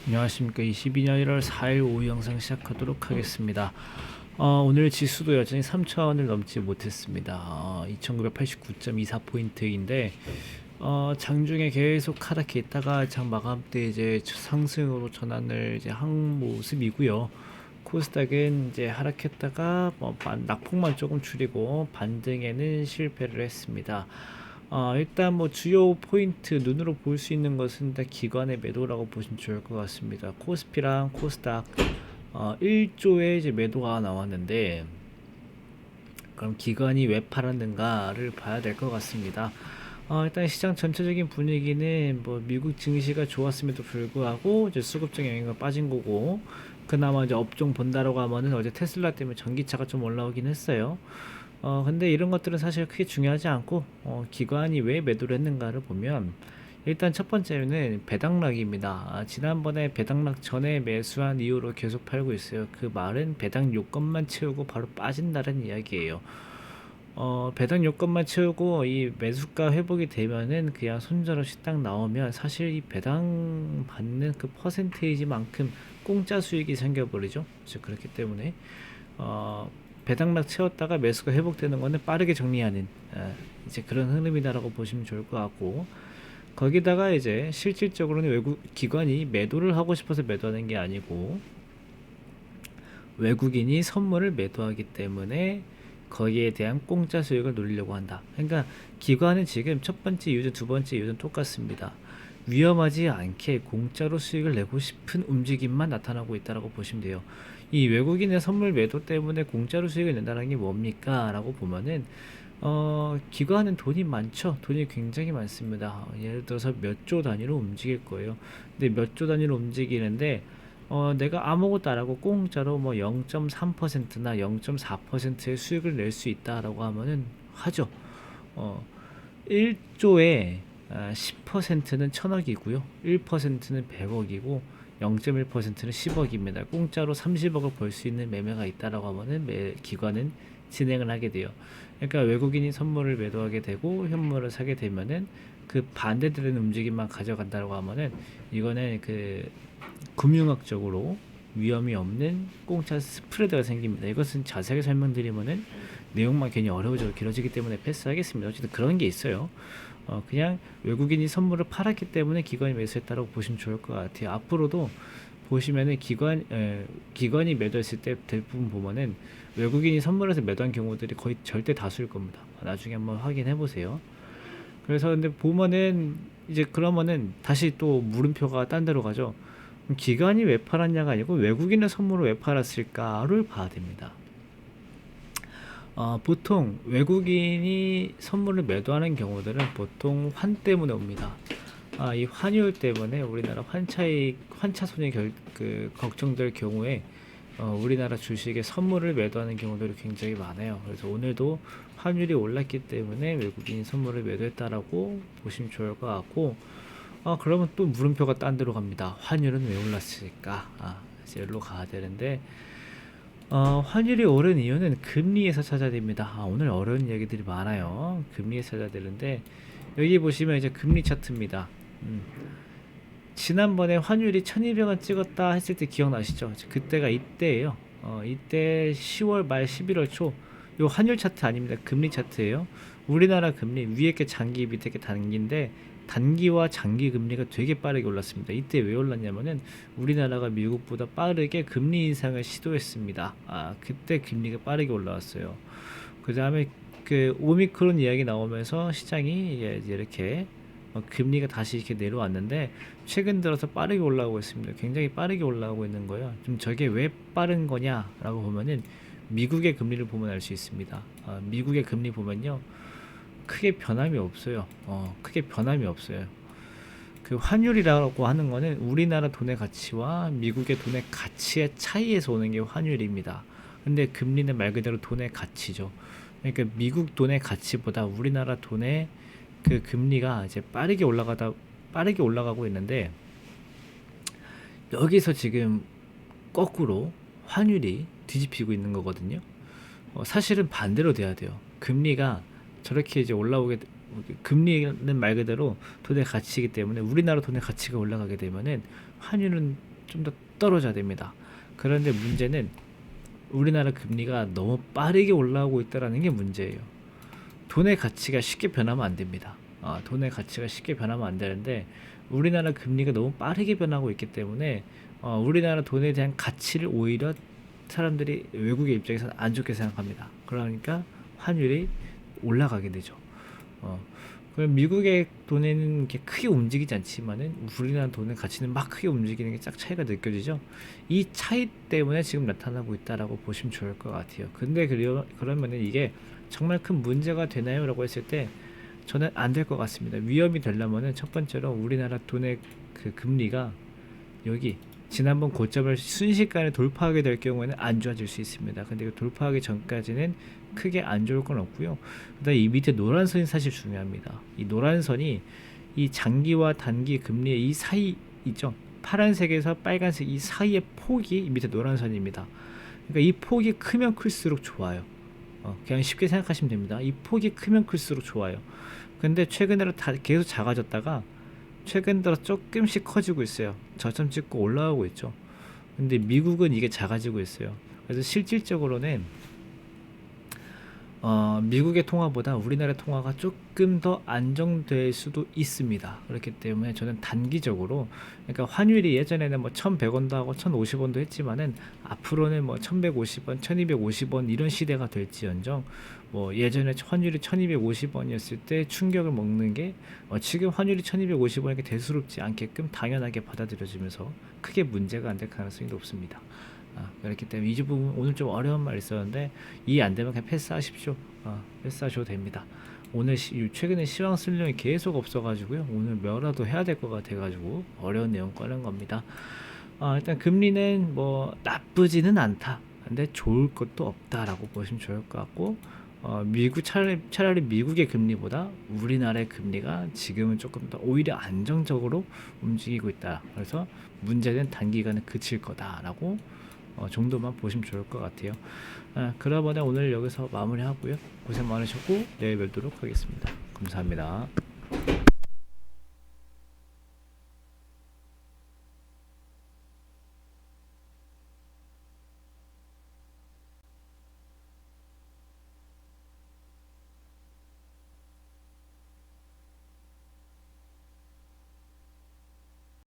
안녕하십니까. 22년 1월 4일 오후 영상 시작하도록 하겠습니다. 오늘 지수도 여전히 3,000원을 넘지 못했습니다. 2989.24포인트인데 장중에 계속 하락해 있다가 장 마감 때 이제 상승으로 전환을 이제 한 모습이고요. 코스닥은 이제 하락했다가 낙폭만 조금 줄이고 반등에는 실패를 했습니다. 일단 뭐 주요 포인트 눈으로 볼 수 있는 것은 다 기관의 매도라고 보시면 좋을 것 같습니다. 코스피랑 코스닥 1조의 이제 매도가 나왔는데, 그럼 기관이 왜 팔았는가를 봐야 될 것 같습니다. 일단 시장 전체적인 분위기는 뭐 미국 증시가 좋았음에도 불구하고 이제 수급적 영향가 빠진 거고, 그나마 이제 업종 본다라고 하면은 어제 테슬라 때문에 전기차가 좀 올라오긴 했어요. 근데 이런 것들은 사실 크게 중요하지 않고, 기관이 왜 매도를 했는가를 보면, 일단 첫 번째는 배당락입니다. 지난번에 배당락 전에 매수한 이후로 계속 팔고 있어요. 그 말은 배당 요건만 채우고 바로 빠진다는 이야기예요. 배당 요건만 채우고 이 매수가 회복이 되면은 그냥 손절없이 딱 나오면, 사실 이 배당 받는 그 퍼센테이지만큼 공짜 수익이 생겨버리죠. 그렇기 때문에 어, 배당락 채웠다가 매수가 회복되는 거는 빠르게 정리하는 이제 그런 흐름이다라고 보시면 좋을 것 같고, 거기다가 이제 실질적으로는 외국 기관이 매도를 하고 싶어서 매도하는 게 아니고, 외국인이 선물을 매도하기 때문에 거기에 대한 공짜 수익을 노리려고 한다. 그러니까 기관은 지금 첫 번째 이유든 두 번째 이유든 똑같습니다. 위험하지 않게 공짜로 수익을 내고 싶은 움직임만 나타나고 있다라고 보시면 돼요. 이 외국인의 선물 매도 때문에 공짜로 수익을 낸다는 게 뭡니까? 라고 보면은 기관은 돈이 많죠. 돈이 굉장히 많습니다. 예를 들어서 몇 조 단위로 움직일 거예요. 근데 몇 조 단위로 움직이는데 내가 아무것도 안 하고 공짜로 뭐 0.3%나 0.4%의 수익을 낼 수 있다라고 하면은 하죠. 어, 1조에 10%는 1,000억이고요. 1%는 100억이고 0.1%는 10억입니다. 공짜로 30억을 벌 수 있는 매매가 있다라고 하면은 기관은 진행을 하게 돼요. 그러니까 외국인이 선물을 매도하게 되고 현물을 사게 되면은 그 반대되는 움직임만 가져간다고 하면은, 이거는 그 금융학적으로 위험이 없는 공짜 스프레드가 생깁니다. 이것은 자세하게 설명드리면은 내용만 괜히 어려워져 길어지기 때문에 패스하겠습니다. 어쨌든 그런 게 있어요. 그냥 외국인이 선물을 팔았기 때문에 기관이 매수했다고 보시면 좋을 것 같아요. 앞으로도 보시면은 기관이 매도했을 때 대부분 보면은 외국인이 선물해서 매도한 경우들이 거의 절대 다수일 겁니다. 나중에 한번 확인해 보세요. 그래서 근데 보면은 이제 그러면은 다시 또 물음표가 딴 데로 가죠. 기관이 왜 팔았냐가 아니고 외국인의 선물을 왜 팔았을까를 봐야 됩니다. 보통 외국인이 선물을 매도하는 경우들은 보통 환 때문에 옵니다. 이 환율 때문에 우리나라 환차 손이 걱정될 경우에 우리나라 주식에 선물을 매도하는 경우들이 굉장히 많아요. 그래서 오늘도 환율이 올랐기 때문에 외국인이 선물을 매도했다라고 보시면 좋을 것 같고, 그러면 또 물음표가 딴 데로 갑니다. 환율은 왜 올랐을까? 이제 여기로 가야 되는데, 환율이 오른 이유는 금리에서 찾아야 됩니다. 오늘 어려운 얘기들이 많아요. 금리에서 찾아야 되는데, 여기 보시면 이제 금리 차트입니다. 지난번에 환율이 1200원 찍었다 했을 때 기억나시죠? 그때가 이때예요. 이때 10월 말 11월 초. 요 환율 차트 아닙니다. 금리 차트예요. 우리나라 금리 위에 게 장기 밑에 게 단기인데, 단기와 장기 금리가 되게 빠르게 올랐습니다. 이때 왜 올랐냐면은 우리나라가 미국보다 빠르게 금리 인상을 시도했습니다. 그때 금리가 빠르게 올라왔어요. 그 다음에 그 오미크론 이야기 나오면서 시장이 이렇게 금리가 다시 이렇게 내려왔는데, 최근 들어서 빠르게 올라오고 있습니다. 굉장히 빠르게 올라오고 있는 거예요. 좀 저게 왜 빠른 거냐라고 보면은 미국의 금리를 보면 알 수 있습니다. 미국의 금리 보면요, 크게 변함이 없어요. 크게 변함이 없어요. 그 환율이라고 하는 거는 우리나라 돈의 가치와 미국의 돈의 가치의 차이에서 오는 게 환율입니다. 근데 금리는 말 그대로 돈의 가치죠. 그러니까 미국 돈의 가치보다 우리나라 돈의 그 금리가 이제 빠르게 올라가고 있는데, 여기서 지금 거꾸로 환율이 뒤집히고 있는 거거든요. 사실은 반대로 돼야 돼요. 금리가 저렇게 이제 금리는 말 그대로 돈의 가치이기 때문에 우리나라 돈의 가치가 올라가게 되면은 환율은 좀 더 떨어져야 됩니다. 그런데 문제는 우리나라 금리가 너무 빠르게 올라오고 있다라는 게 문제예요. 돈의 가치가 쉽게 변하면 안 됩니다. 돈의 가치가 쉽게 변하면 안 되는데 우리나라 금리가 너무 빠르게 변하고 있기 때문에 우리나라 돈에 대한 가치를 오히려 사람들이 외국의 입장에서는 안 좋게 생각합니다. 그러니까 환율이 올라가게 되죠. 그럼 미국의 돈에는 이렇게 크게 움직이지 않지만은 우리나라 돈의 가치는 막 크게 움직이는 게 딱 차이가 느껴지죠. 이 차이 때문에 지금 나타나고 있다라고 보시면 좋을 것 같아요. 근데 그러면은 이게 정말 큰 문제가 되나요? 라고 했을 때 저는 안 될 것 같습니다. 위험이 되려면은 첫 번째로 우리나라 돈의 그 금리가 여기 지난번 고점을 순식간에 돌파하게 될 경우에는 안 좋아질 수 있습니다. 근데 돌파하기 전까지는 크게 안 좋을 건 없고요. 그다음에 이 밑에 노란 선이 사실 중요합니다. 이 노란 선이 이 장기와 단기 금리의 이 사이 있죠. 파란색에서 빨간색 이 사이의 폭이 이 밑에 노란 선입니다. 그러니까 이 폭이 크면 클수록 좋아요. 그냥 쉽게 생각하시면 됩니다. 이 폭이 크면 클수록 좋아요. 근데 최근에는 다 계속 작아졌다가 최근 들어 조금씩 커지고 있어요. 저점 찍고 올라오고 있죠. 근데 미국은 이게 작아지고 있어요. 그래서 실질적으로는 미국의 통화보다 우리나라의 통화가 조금 더 안정될 수도 있습니다. 그렇기 때문에 저는 단기적으로, 그러니까 환율이 예전에는 뭐 1,100원도 하고 1,050원도 했지만은 앞으로는 뭐 1,150원, 1,250원 이런 시대가 될지언정 뭐 예전에 환율이 1,250원이었을 때 충격을 먹는 게 지금 환율이 1,250원이게 대수롭지 않게끔 당연하게 받아들여지면서 크게 문제가 안 될 가능성이 높습니다. 그렇기 때문에 이 부분 오늘 좀 어려운 말 있었는데 이해 안 되면 그냥 패스하십시오. 패스하셔도 됩니다. 오늘 최근에 시황 쓸 일이 계속 없어가지고요. 오늘 뭐라도 해야 될 것 같아가지고 어려운 내용 꺼낸 겁니다. 일단 금리는 뭐 나쁘지는 않다. 근데 좋을 것도 없다라고 보시면 좋을 것 같고 미국 차라리 미국의 금리보다 우리나라의 금리가 지금은 조금 더 오히려 안정적으로 움직이고 있다. 그래서 문제는 단기간에 그칠 거다라고 정도만 보시면 좋을 것 같아요. 그러면 오늘 여기서 마무리하고요. 고생 많으셨고 내일 뵙도록 하겠습니다. 감사합니다.